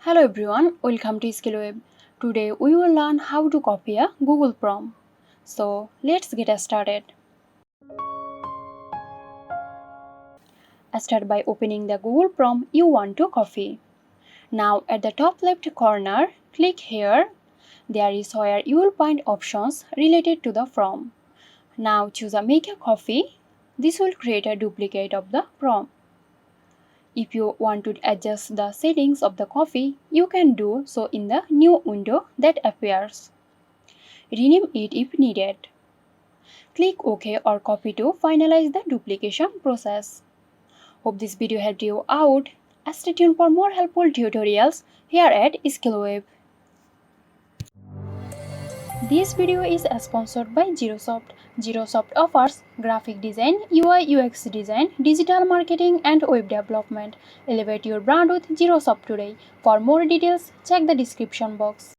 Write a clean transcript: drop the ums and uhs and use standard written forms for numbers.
Hello everyone, welcome to SkillWeb. Today we will learn how to copy a Google prompt. So let's get started. Start by opening the Google prompt you want to copy. Now at the top left corner, click here. There is where you will find options related to the prompt. Now choose a make a copy. This will create a duplicate of the prompt. If you want to adjust the settings of the copy, you can do so in the new window that appears. Rename it if needed. Click OK or copy to finalize the duplication process. Hope this video helped you out. Stay tuned for more helpful tutorials here at SkillWeb. This video is sponsored by Zerosoft. Zerosoft offers graphic design, UI UX design, digital marketing and web development. Elevate your brand with Zerosoft today. For more details, check the description box.